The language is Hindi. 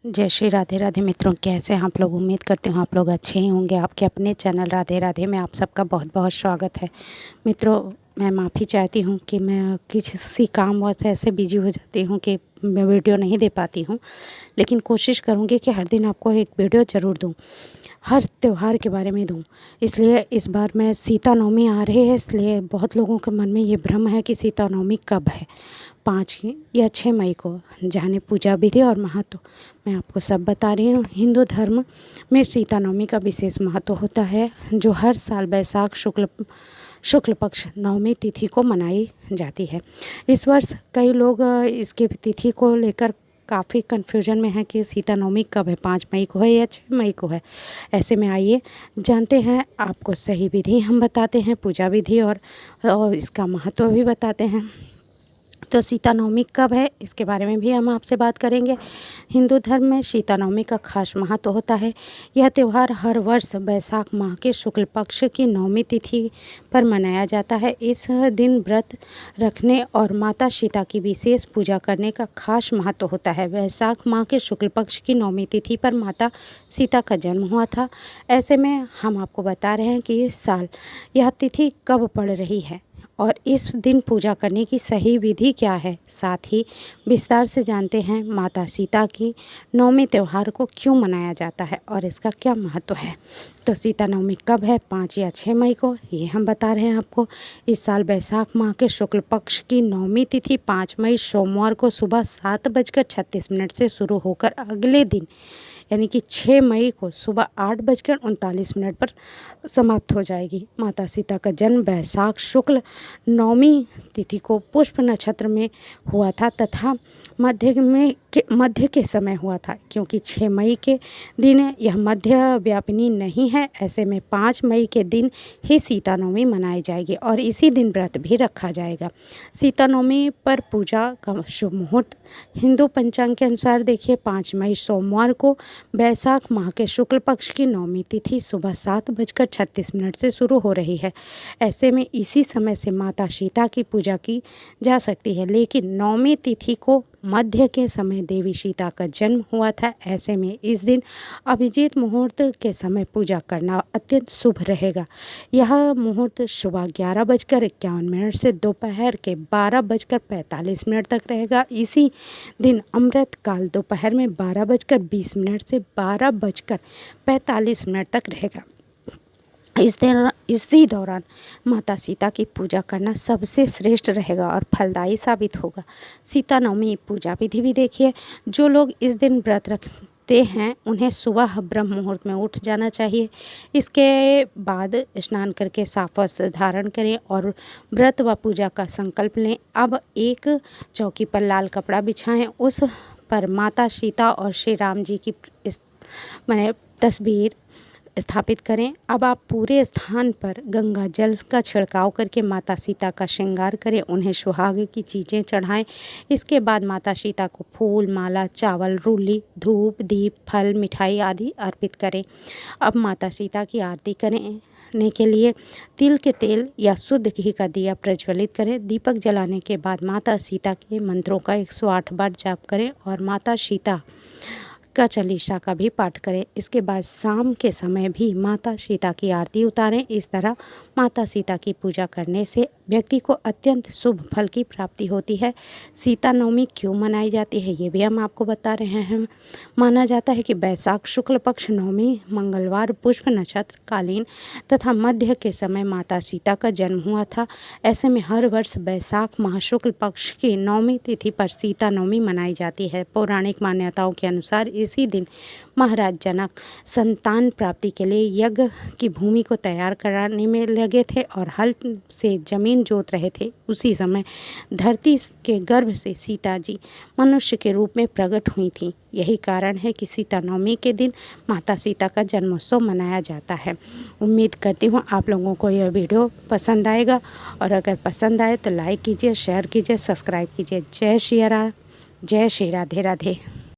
जय श्री राधे राधे मित्रों, कैसे हैं आप लोग। उम्मीद करती हूँ आप लोग अच्छे ही होंगे। आपके अपने चैनल राधे राधे में आप सबका बहुत बहुत स्वागत है। मित्रों, मैं माफ़ी चाहती हूँ कि मैं किसी काम से ऐसे बिजी हो जाती हूँ कि मैं वीडियो नहीं दे पाती हूँ, लेकिन कोशिश करूँगी कि हर दिन आपको एक वीडियो ज़रूर दूँ, हर त्यौहार के बारे में दूँ। इसलिए इस बार मैं सीता नवमी आ रही है, इसलिए बहुत लोगों के मन में ये भ्रम है कि सीता नवमी कब है, 5 या 6 मई को। जाने पूजा विधि और महत्व मैं आपको सब बता रही हूँ। हिंदू धर्म में सीता नवमी का विशेष महत्व होता है, जो हर साल वैशाख शुक्ल पक्ष नवमी तिथि को मनाई जाती है। इस वर्ष कई लोग इसकी तिथि को लेकर काफ़ी कन्फ्यूजन में है कि सीता नवमी कब है, 5 मई को है या 6 मई को है। ऐसे में आइए जानते हैं, आपको सही विधि हम बताते हैं, पूजा विधि और इसका महत्व भी बताते हैं। तो सीता नवमी कब है, इसके बारे में भी हम आपसे बात करेंगे। हिंदू धर्म में सीता नवमी का खास महत्व होता है। यह त्यौहार हर वर्ष वैशाख माह के शुक्ल पक्ष की नवमी तिथि पर मनाया जाता है। इस दिन व्रत रखने और माता सीता की विशेष पूजा करने का खास महत्व होता है। वैशाख माह के शुक्ल पक्ष की नवमी तिथि पर माता सीता का जन्म हुआ था। ऐसे में हम आपको बता रहे हैं कि इस साल यह तिथि कब पड़ रही है और इस दिन पूजा करने की सही विधि क्या है। साथ ही विस्तार से जानते हैं माता सीता की नवमी त्यौहार को क्यों मनाया जाता है और इसका क्या महत्व है। तो सीता नवमी कब है, 5 या 6 मई को, ये हम बता रहे हैं आपको। इस साल वैशाख माह के शुक्ल पक्ष की नवमी तिथि 5 मई सोमवार को सुबह 7:36 से शुरू होकर अगले दिन यानी कि 6 मई को सुबह 8:39 पर समाप्त हो जाएगी। माता सीता का जन्म वैशाख शुक्ल नवमी तिथि को पुष्प नक्षत्र में हुआ था तथा मध्य के समय हुआ था, क्योंकि 6 मई के दिन यह मध्य व्यापिनी नहीं है। ऐसे में 5 मई के दिन ही सीता नवमी मनाई जाएगी और इसी दिन व्रत भी रखा जाएगा। सीता नवमी पर पूजा का शुभ मुहूर्त हिंदू पंचांग के अनुसार देखिए, 5 मई सोमवार को वैशाख माह के शुक्ल पक्ष की नवमी तिथि सुबह 7:36 से शुरू हो रही है। ऐसे में इसी समय से माता सीता की पूजा की जा सकती है, लेकिन नवमी तिथि को मध्य के समय देवी सीता का जन्म हुआ था। ऐसे में इस दिन अभिजीत मुहूर्त के समय पूजा करना अत्यंत शुभ रहेगा। यह मुहूर्त सुबह 11:51 से दोपहर के 12:45 तक रहेगा। इसी दिन अमृत काल दोपहर में 12:20 से 12:45 तक रहेगा। इसी दौरान माता सीता की पूजा करना सबसे श्रेष्ठ रहेगा और फलदायी साबित होगा। सीता नवमी पूजा विधि भी देखिए, जो लोग इस दिन व्रत रखते हैं उन्हें सुबह ब्रह्म मुहूर्त में उठ जाना चाहिए। इसके बाद स्नान करके साफ वस्त्र धारण करें और व्रत व पूजा का संकल्प लें। अब एक चौकी पर लाल कपड़ा बिछाएं, उस पर माता सीता और श्री राम जी की तस्वीर स्थापित करें। अब आप पूरे स्थान पर गंगा जल का छिड़काव करके माता सीता का श्रृंगार करें, उन्हें सुहाग की चीज़ें चढ़ाएं। इसके बाद माता सीता को फूल, माला, चावल, रूली, धूप, दीप, फल, मिठाई आदि अर्पित करें। अब माता सीता की आरती करने के लिए तिल के तेल या शुद्ध घी का दिया प्रज्वलित करें। दीपक जलाने के बाद माता सीता के मंत्रों का 108 बार जाप करें और माता सीता का चालीसा का भी पाठ करें। इसके बाद शाम के समय भी माता सीता की आरती उतारें। इस तरह माता सीता की पूजा करने से व्यक्ति को अत्यंत शुभ फल की प्राप्ति होती है। सीता नवमी क्यों मनाई जाती है, ये भी हम आपको बता रहे हैं। माना जाता है कि वैशाख शुक्ल पक्ष नवमी मंगलवार पुष्प नक्षत्र कालीन तथा मध्य के समय माता सीता का जन्म हुआ था। ऐसे में हर वर्ष वैशाख माह शुक्ल पक्ष की नवमी तिथि पर सीता नवमी मनाई जाती है। पौराणिक मान्यताओं के अनुसार इसी दिन महाराज जनक संतान प्राप्ति के लिए यज्ञ की भूमि को तैयार कराने में लगे थे और हल से जमीन जोत रहे थे। उसी समय धरती के गर्भ से सीता जी मनुष्य के रूप में प्रकट हुई थी। यही कारण है कि सीता नवमी के दिन माता सीता का जन्मोत्सव मनाया जाता है। उम्मीद करती हूँ आप लोगों को यह वीडियो पसंद आएगा और अगर पसंद आए तो लाइक कीजिए, शेयर कीजिए, सब्सक्राइब कीजिए। जय श्री राधे राधे।